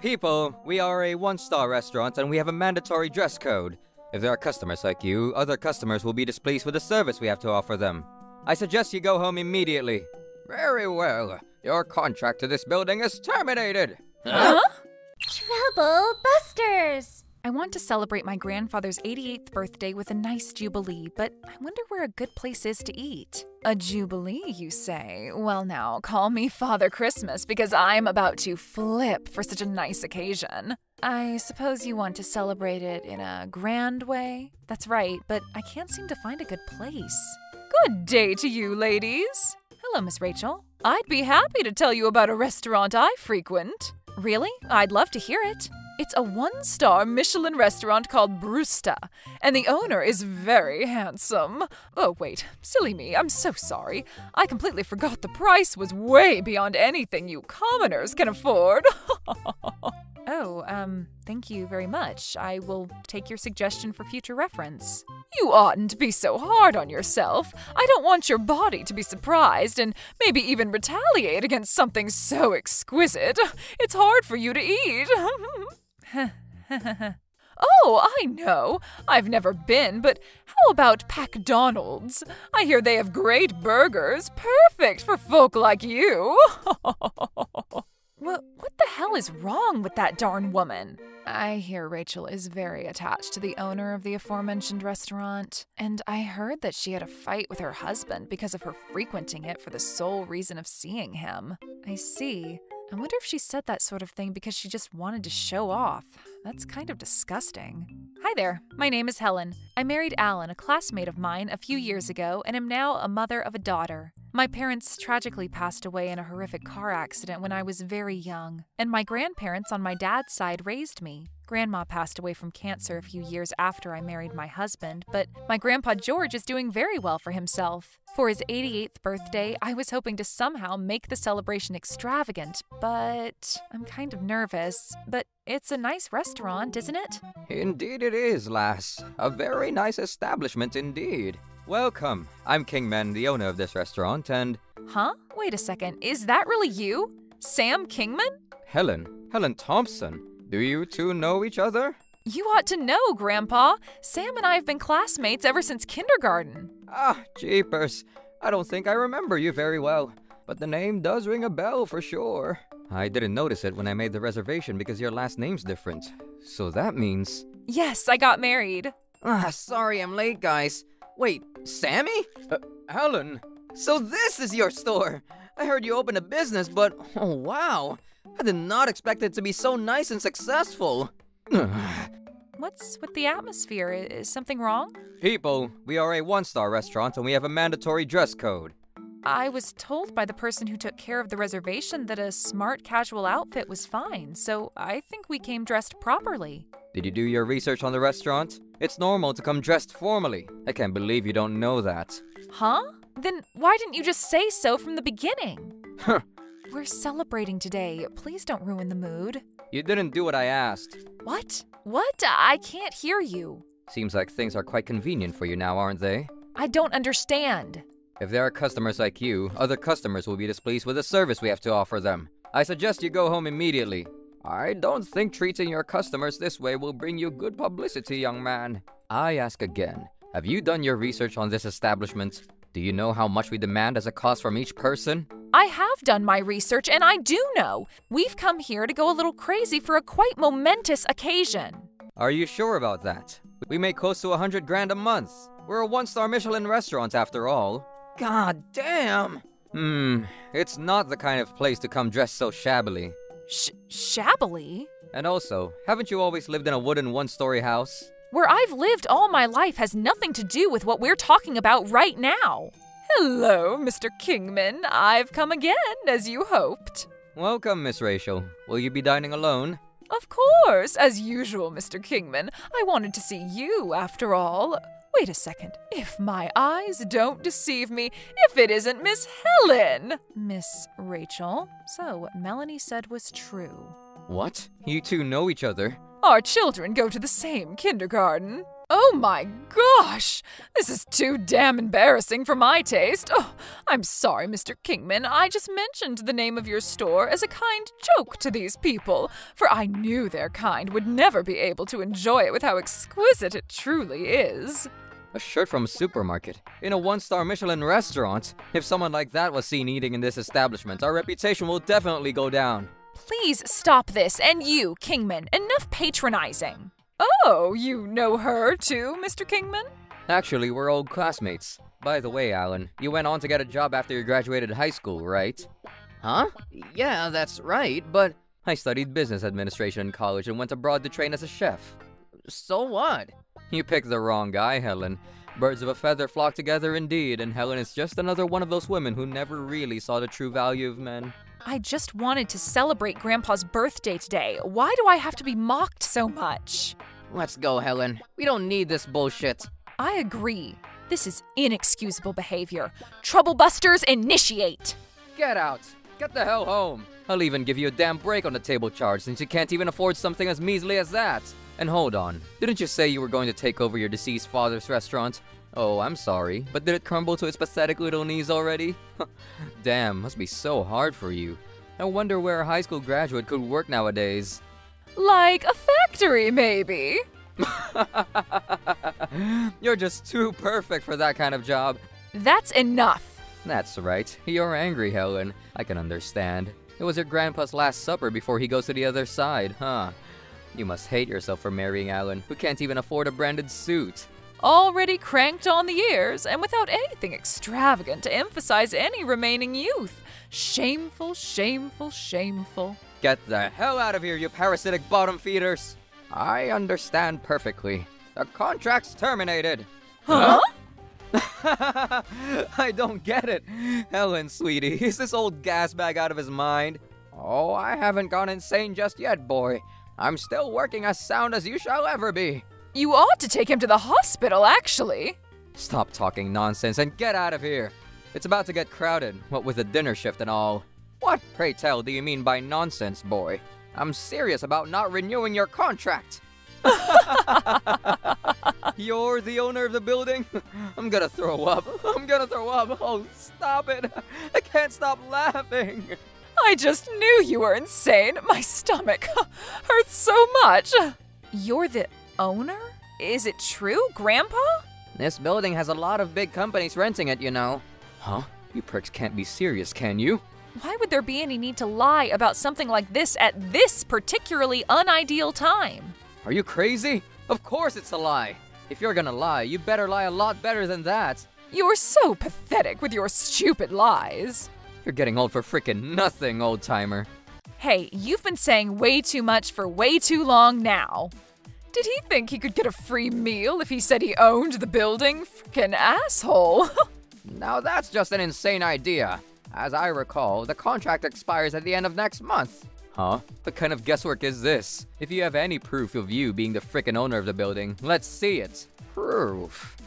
People, we are a one-star restaurant and we have a mandatory dress code. If there are customers like you, other customers will be displeased with the service we have to offer them. I suggest you go home immediately. Very well. Your contract to this building is terminated. Huh? Trouble Busters! I want to celebrate my grandfather's 88th birthday with a nice jubilee, but I wonder where a good place is to eat. A jubilee, you say? Well now, call me Father Christmas because I'm about to flip for such a nice occasion. I suppose you want to celebrate it in a grand way? That's right, but I can't seem to find a good place. Good day to you, ladies. Hello, Miss Rachel. I'd be happy to tell you about a restaurant I frequent. Really? I'd love to hear it. It's a one-star Michelin restaurant called Brusta, and the owner is very handsome. Oh, wait. Silly me. I'm so sorry. I completely forgot the price was way beyond anything you commoners can afford. Thank you very much. I will take your suggestion for future reference. You oughtn't be so hard on yourself. I don't want your body to be surprised and maybe even retaliate against something so exquisite. It's hard for you to eat. Oh, I know. I've never been, but how about Pacdonald's? I hear they have great burgers, perfect for folk like you. What the hell is wrong with that darn woman? I hear Rachel is very attached to the owner of the aforementioned restaurant, and I heard that she had a fight with her husband because of her frequenting it for the sole reason of seeing him. I see. I wonder if she said that sort of thing because she just wanted to show off. That's kind of disgusting. Hi there, my name is Helen. I married Alan, a classmate of mine, a few years ago, and am now a mother of a daughter. My parents tragically passed away in a horrific car accident when I was very young, and my grandparents on my dad's side raised me. Grandma passed away from cancer a few years after I married my husband, but my grandpa George is doing very well for himself. For his 88th birthday, I was hoping to somehow make the celebration extravagant, but I'm kind of nervous. But it's a nice restaurant, isn't it? Indeed it is, lass. A very nice establishment indeed. Welcome. I'm Kingman, the owner of this restaurant, and... Huh? Wait a second. Is that really you? Sam Kingman? Helen Thompson. Do you two know each other? You ought to know, Grandpa. Sam and I have been classmates ever since kindergarten. Ah, jeepers. I don't think I remember you very well, but the name does ring a bell for sure. I didn't notice it when I made the reservation because your last name's different. So that means... Yes, I got married. Sorry I'm late, guys. Wait, Sammy? Helen? So this is your store! I heard you opened a business, but oh wow! I did not expect it to be so nice and successful. What's with the atmosphere? Is something wrong? People, we are a one-star restaurant and we have a mandatory dress code. I was told by the person who took care of the reservation that a smart casual outfit was fine, so I think we came dressed properly. Did you do your research on the restaurant? It's normal to come dressed formally. I can't believe you don't know that. Huh? Then why didn't you just say so from the beginning? Huh. We're celebrating today. Please don't ruin the mood. You didn't do what I asked. What? What? I can't hear you. Seems like things are quite convenient for you now, aren't they? I don't understand. If there are customers like you, other customers will be displeased with the service we have to offer them. I suggest you go home immediately. I don't think treating your customers this way will bring you good publicity, young man. I ask again, have you done your research on this establishment? Do you know how much we demand as a cost from each person? I have done my research, and I do know. We've come here to go a little crazy for a quite momentous occasion. Are you sure about that? We make close to 100 grand a month. We're a one-star Michelin restaurant after all. God damn! It's not the kind of place to come dressed so shabbily. Shabbily? And also, haven't you always lived in a wooden one-story house? Where I've lived all my life has nothing to do with what we're talking about right now. Hello, Mr. Kingman. I've come again, as you hoped. Welcome, Miss Rachel. Will you be dining alone? Of course, as usual, Mr. Kingman. I wanted to see you, after all. Wait a second. If my eyes don't deceive me, if it isn't Miss Helen! Miss Rachel. So what Melanie said was true. What? You two know each other? Our children go to the same kindergarten. Oh my gosh! This is too damn embarrassing for my taste. Oh, I'm sorry, Mr. Kingman. I just mentioned the name of your store as a kind joke to these people, for I knew their kind would never be able to enjoy it with how exquisite it truly is. A shirt from a supermarket, in a 1-star Michelin restaurant. If someone like that was seen eating in this establishment, our reputation will definitely go down. Please stop this, and you, Kingman, enough patronizing. Oh, you know her too, Mr. Kingman? Actually, we're old classmates. By the way, Alan, you went on to get a job after you graduated high school, right? Huh? Yeah, that's right, but I studied business administration in college and went abroad to train as a chef. So what? You picked the wrong guy, Helen. Birds of a feather flock together indeed, and Helen is just another one of those women who never really saw the true value of men. I just wanted to celebrate Grandpa's birthday today. Why do I have to be mocked so much? Let's go, Helen. We don't need this bullshit. I agree. This is inexcusable behavior. Troublebusters initiate! Get out. Get the hell home. I'll even give you a damn break on the table charge since you can't even afford something as measly as that. And hold on, didn't you say you were going to take over your deceased father's restaurant? Oh, I'm sorry, but did it crumble to its pathetic little knees already? Damn, must be so hard for you. I wonder where a high school graduate could work nowadays. Like a factory, maybe? You're just too perfect for that kind of job. That's enough. That's right, you're angry, Helen. I can understand. It was your grandpa's last supper before he goes to the other side, huh? You must hate yourself for marrying Alan, who can't even afford a branded suit. Already cranked on the years, and without anything extravagant to emphasize any remaining youth. Shameful, shameful, shameful. Get the hell out of here, you parasitic bottom feeders! I understand perfectly. The contract's terminated. Huh? I don't get it. Helen, sweetie, is this old gasbag out of his mind? Oh, I haven't gone insane just yet, boy. I'm still working as sound as you shall ever be. You ought to take him to the hospital, actually. Stop talking nonsense and get out of here. It's about to get crowded, what with the dinner shift and all. What, pray tell, do you mean by nonsense, boy? I'm serious about not renewing your contract. You're the owner of the building? I'm gonna throw up. I'm gonna throw up. Oh, stop it. I can't stop laughing. I just knew you were insane. My stomach hurts so much. You're the owner? Is it true, Grandpa? This building has a lot of big companies renting it, you know. Huh? You pricks can't be serious, can you? Why would there be any need to lie about something like this at this particularly unideal time? Are you crazy? Of course it's a lie. If you're gonna lie, you better lie a lot better than that. You're so pathetic with your stupid lies. You're getting old for frickin' nothing, old-timer. Hey, you've been saying way too much for way too long now. Did he think he could get a free meal if he said he owned the building? Frickin' asshole. Now that's just an insane idea. As I recall, the contract expires at the end of next month. Huh? What kind of guesswork is this? If you have any proof of you being the frickin' owner of the building, let's see it. Proof.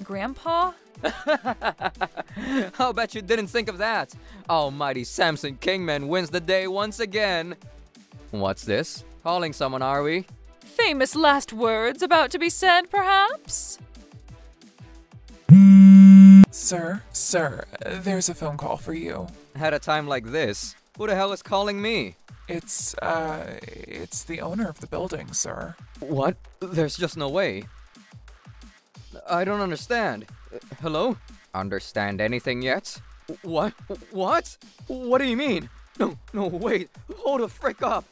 Grandpa? I'll bet you didn't think of that. Almighty Samson Kingman wins the day once again. What's this? Calling someone, are we? Famous last words about to be said, perhaps? Sir, there's a phone call for you. At a time like this, who the hell is calling me? It's the owner of the building, sir. What? There's just no way. I don't understand. Hello? Understand anything yet? What? What? What do you mean? No, wait. Hold the frick up.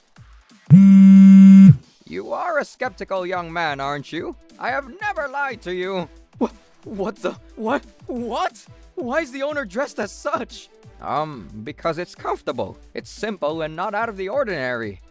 You are a skeptical young man, aren't you? I have never lied to you. What the? What? Why is the owner dressed as such? Because it's comfortable. It's simple and not out of the ordinary.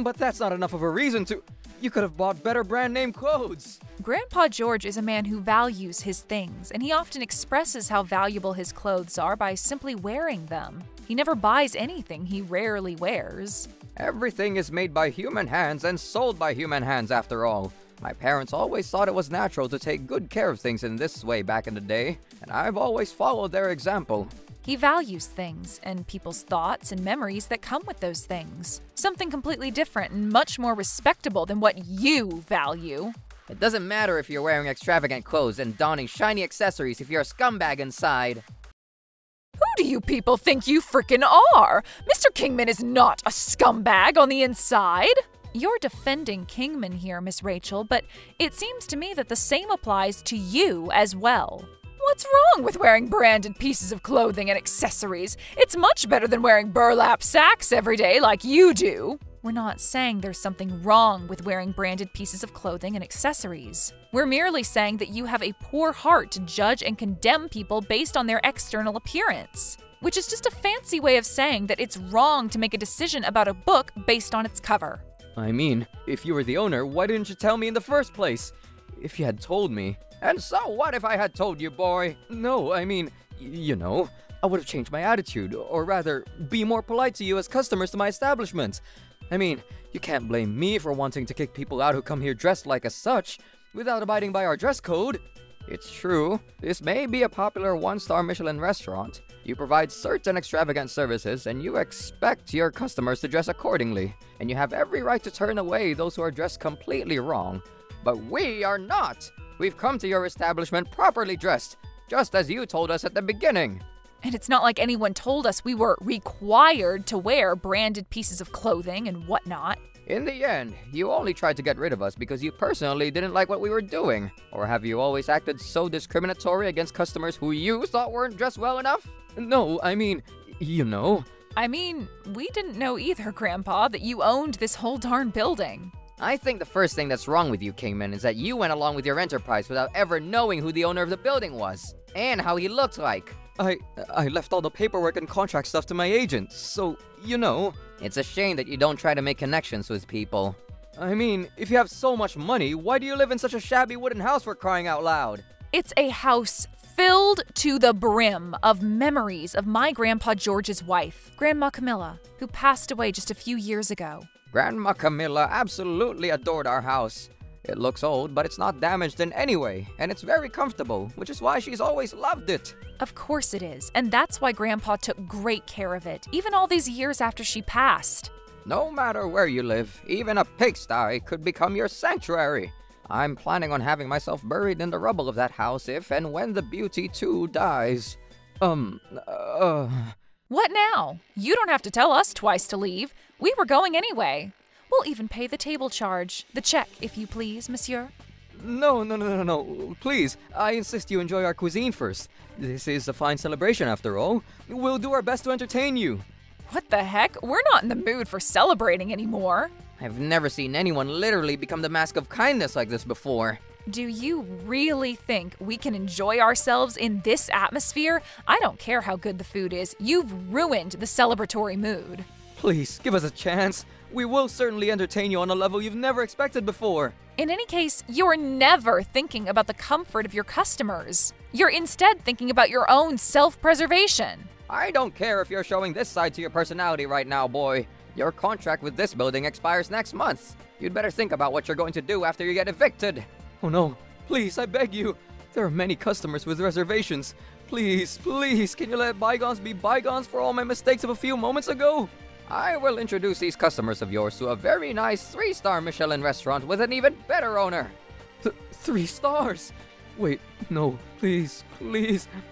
But that's not enough of a reason to... You could have bought better brand name clothes. Grandpa George is a man who values his things, and he often expresses how valuable his clothes are by simply wearing them. He never buys anything he rarely wears. Everything is made by human hands and sold by human hands after all. My parents always thought it was natural to take good care of things in this way back in the day, and I've always followed their example. He values things and people's thoughts and memories that come with those things. Something completely different and much more respectable than what you value. It doesn't matter if you're wearing extravagant clothes and donning shiny accessories if you're a scumbag inside. Who do you people think you frickin' are? Mr. Kingman is not a scumbag on the inside. You're defending Kingman here, Miss Rachel, but it seems to me that the same applies to you as well. What's wrong with wearing branded pieces of clothing and accessories? It's much better than wearing burlap sacks every day like you do. We're not saying there's something wrong with wearing branded pieces of clothing and accessories. We're merely saying that you have a poor heart to judge and condemn people based on their external appearance, which is just a fancy way of saying that it's wrong to make a decision about a book based on its cover. I mean, if you were the owner, why didn't you tell me in the first place? If you had told me. And so what if I had told you, boy? No, I mean, you know, I would have changed my attitude, or rather, be more polite to you as customers to my establishment. I mean, you can't blame me for wanting to kick people out who come here dressed like as such, without abiding by our dress code. It's true, this may be a popular one-star Michelin restaurant. You provide certain extravagant services, and you expect your customers to dress accordingly. And you have every right to turn away those who are dressed completely wrong. But we are not! We've come to your establishment properly dressed, just as you told us at the beginning. And it's not like anyone told us we were required to wear branded pieces of clothing and whatnot. In the end, you only tried to get rid of us because you personally didn't like what we were doing. Or have you always acted so discriminatory against customers who you thought weren't dressed well enough? No, I mean, you know. I mean, we didn't know either, Grandpa, that you owned this whole darn building. I think the first thing that's wrong with you, Kingman, is that you went along with your enterprise without ever knowing who the owner of the building was, and how he looked like. I left all the paperwork and contract stuff to my agent, so, you know. It's a shame that you don't try to make connections with people. I mean, if you have so much money, why do you live in such a shabby wooden house for crying out loud? It's a house filled to the brim of memories of my Grandpa George's wife, Grandma Camilla, who passed away just a few years ago. Grandma Camilla absolutely adored our house. It looks old, but it's not damaged in any way, and it's very comfortable, which is why she's always loved it. Of course it is, and that's why Grandpa took great care of it, even all these years after she passed. No matter where you live, even a pigsty could become your sanctuary. I'm planning on having myself buried in the rubble of that house if and when the beauty too dies. What now? You don't have to tell us twice to leave. We were going anyway. We'll even pay the table charge. The check, if you please, monsieur. No. Please, I insist you enjoy our cuisine first. This is a fine celebration after all. We'll do our best to entertain you. What the heck? We're not in the mood for celebrating anymore. I've never seen anyone literally become the mask of kindness like this before. Do you really think we can enjoy ourselves in this atmosphere? I don't care how good the food is. You've ruined the celebratory mood. Please, give us a chance. We will certainly entertain you on a level you've never expected before. In any case, you're never thinking about the comfort of your customers. You're instead thinking about your own self-preservation. I don't care if you're showing this side to your personality right now, boy. Your contract with this building expires next month. You'd better think about what you're going to do after you get evicted. Oh no, please, I beg you. There are many customers with reservations. Please, can you let bygones be bygones for all my mistakes of a few moments ago? I will introduce these customers of yours to a very nice 3-star Michelin restaurant with an even better owner. 3 stars? Wait, no, please.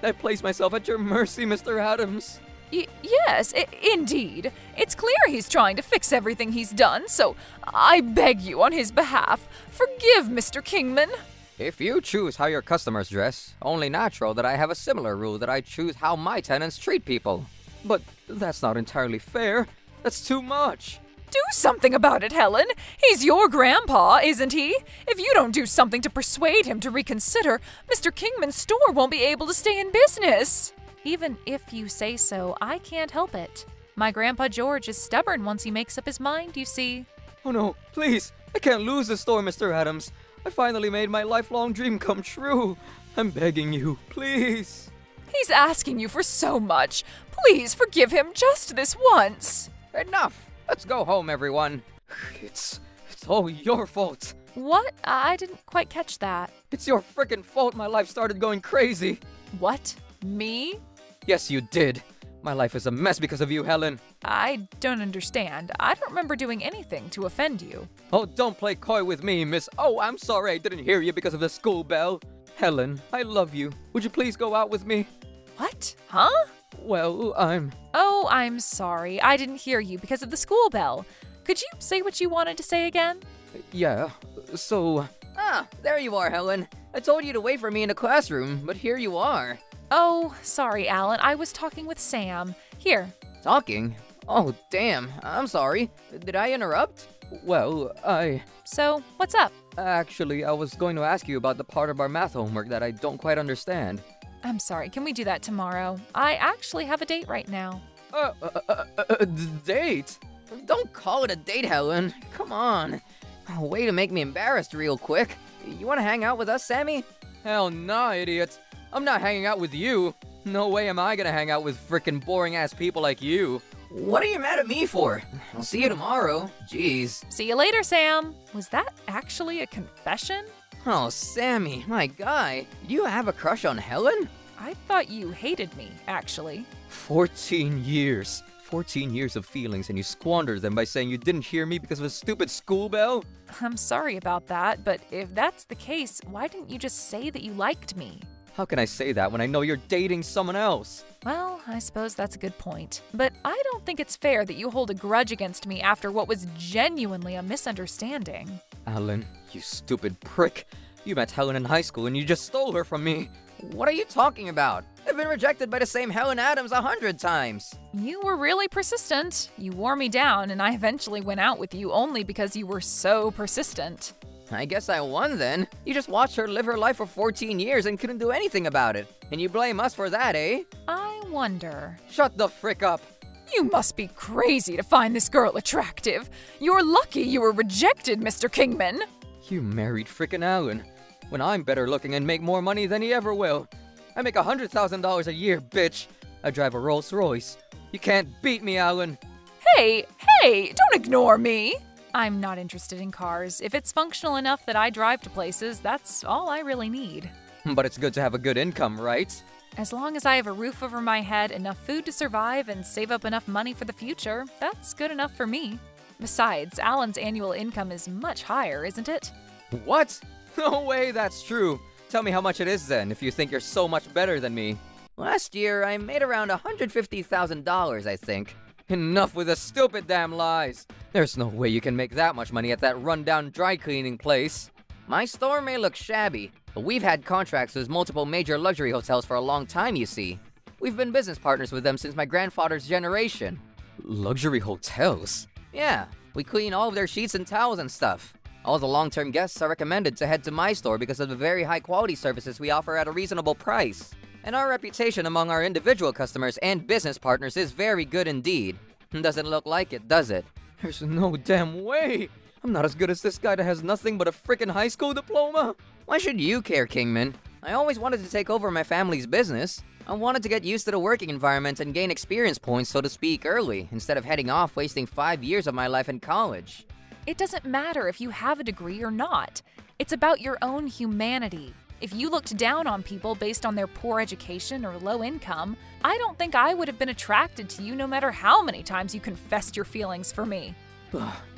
I place myself at your mercy, Mr. Adams. Yes, indeed. It's clear he's trying to fix everything he's done, so I beg you on his behalf, forgive Mr. Kingman. If you choose how your customers dress, only natural that I have a similar rule that I choose how my tenants treat people. But that's not entirely fair. That's too much. Do something about it, Helen. He's your grandpa, isn't he? If you don't do something to persuade him to reconsider, Mr. Kingman's store won't be able to stay in business. Even if you say so, I can't help it. My Grandpa George is stubborn once he makes up his mind, you see. Oh no, please. I can't lose the store, Mr. Adams. I finally made my lifelong dream come true. I'm begging you, please. He's asking you for so much. Please forgive him just this once. Enough. Let's go home, everyone. It's all your fault. What? I didn't quite catch that. It's your frickin' fault my life started going crazy. What? Me? Yes, you did. My life is a mess because of you, Helen. I don't understand. I don't remember doing anything to offend you. Oh, don't play coy with me, miss. Oh, I'm sorry I didn't hear you because of the school bell. Helen, I love you. Would you please go out with me? What? Huh? Well, Oh, I'm sorry. I didn't hear you because of the school bell. Could you say what you wanted to say again? Yeah, so... Ah, there you are, Helen. I told you to wait for me in the classroom, but here you are. Oh, sorry, Alan. I was talking with Sam. Here. Talking? Oh, damn. I'm sorry. Did I interrupt? Well, So, what's up? Actually, I was going to ask you about the part of our math homework that I don't quite understand. I'm sorry. Can we do that tomorrow? I actually have a date right now. Date? Don't call it a date, Helen. Come on. Way to make me embarrassed real quick. You want to hang out with us, Sammy? Hell nah, idiot. I'm not hanging out with you. No way am I gonna hang out with frickin' boring-ass people like you. What are you mad at me for? I'll see you tomorrow. Jeez. See you later, Sam. Was that actually a confession? Oh, Sammy, my guy. Do you have a crush on Helen? I thought you hated me, actually. 14 years. 14 years of feelings, and you squandered them by saying you didn't hear me because of a stupid school bell? I'm sorry about that, but if that's the case, why didn't you just say that you liked me? How can I say that when I know you're dating someone else? Well, I suppose that's a good point. But I don't think it's fair that you hold a grudge against me after what was genuinely a misunderstanding. Alan, you stupid prick. You met Helen in high school and you just stole her from me. What are you talking about? I've been rejected by the same Helen Adams 100 times. You were really persistent. You wore me down, and I eventually went out with you only because you were so persistent. I guess I won then. You just watched her live her life for 14 years and couldn't do anything about it. And you blame us for that, eh? I wonder. Shut the frick up. You must be crazy to find this girl attractive. You're lucky you were rejected, Mr. Kingman. You married frickin' Alan. When I'm better looking and make more money than he ever will. I make $100,000 a year, bitch. I drive a Rolls Royce. You can't beat me, Alan. Hey, don't ignore me. I'm not interested in cars. If it's functional enough that I drive to places, that's all I really need. But it's good to have a good income, right? As long as I have a roof over my head, enough food to survive, and save up enough money for the future, that's good enough for me. Besides, Alan's annual income is much higher, isn't it? What? No way that's true. Tell me how much it is then, if you think you're so much better than me. Last year, I made around $150,000, I think. Enough with the stupid damn lies. There's no way you can make that much money at that rundown dry cleaning place. My store may look shabby, but we've had contracts with multiple major luxury hotels for a long time, you see. We've been business partners with them since my grandfather's generation. Luxury hotels? Yeah, we clean all of their sheets and towels and stuff. All the long-term guests are recommended to head to my store because of the very high-quality services we offer at a reasonable price. And our reputation among our individual customers and business partners is very good indeed. Doesn't look like it, does it? There's no damn way! I'm not as good as this guy that has nothing but a frickin' high school diploma! Why should you care, Kingman? I always wanted to take over my family's business. I wanted to get used to the working environment and gain experience points, so to speak, early, instead of heading off wasting 5 years of my life in college. It doesn't matter if you have a degree or not. It's about your own humanity. If you looked down on people based on their poor education or low income, I don't think I would have been attracted to you no matter how many times you confessed your feelings for me.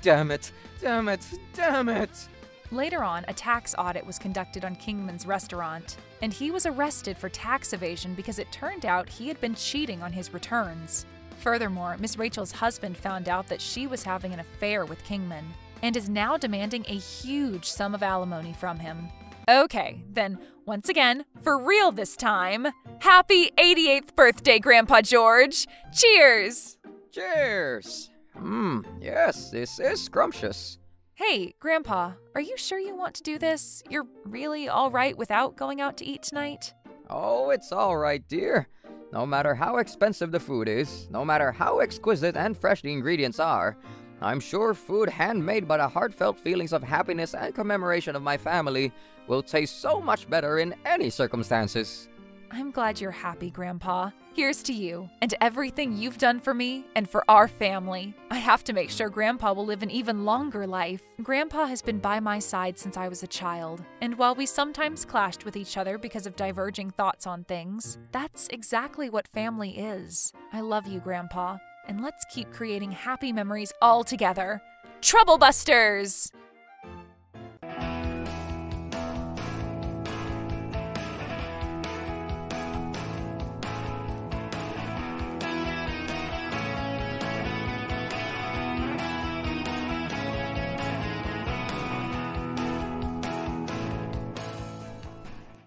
Damn it, damn it, damn it! Later on, a tax audit was conducted on Kingman's restaurant, and he was arrested for tax evasion because it turned out he had been cheating on his returns. Furthermore, Miss Rachel's husband found out that she was having an affair with Kingman, and is now demanding a huge sum of alimony from him. Okay, then, once again, for real this time, happy 88th birthday, Grandpa George! Cheers! Cheers! Yes, this is scrumptious. Hey, Grandpa, are you sure you want to do this? You're really all right without going out to eat tonight? Oh, it's all right, dear. No matter how expensive the food is, no matter how exquisite and fresh the ingredients are, I'm sure food handmade by the heartfelt feelings of happiness and commemoration of my family will taste so much better in any circumstances. I'm glad you're happy, Grandpa. Here's to you and everything you've done for me and for our family. I have to make sure Grandpa will live an even longer life. Grandpa has been by my side since I was a child, and while we sometimes clashed with each other because of diverging thoughts on things, that's exactly what family is. I love you, Grandpa, and let's keep creating happy memories all together. Trouble Busters!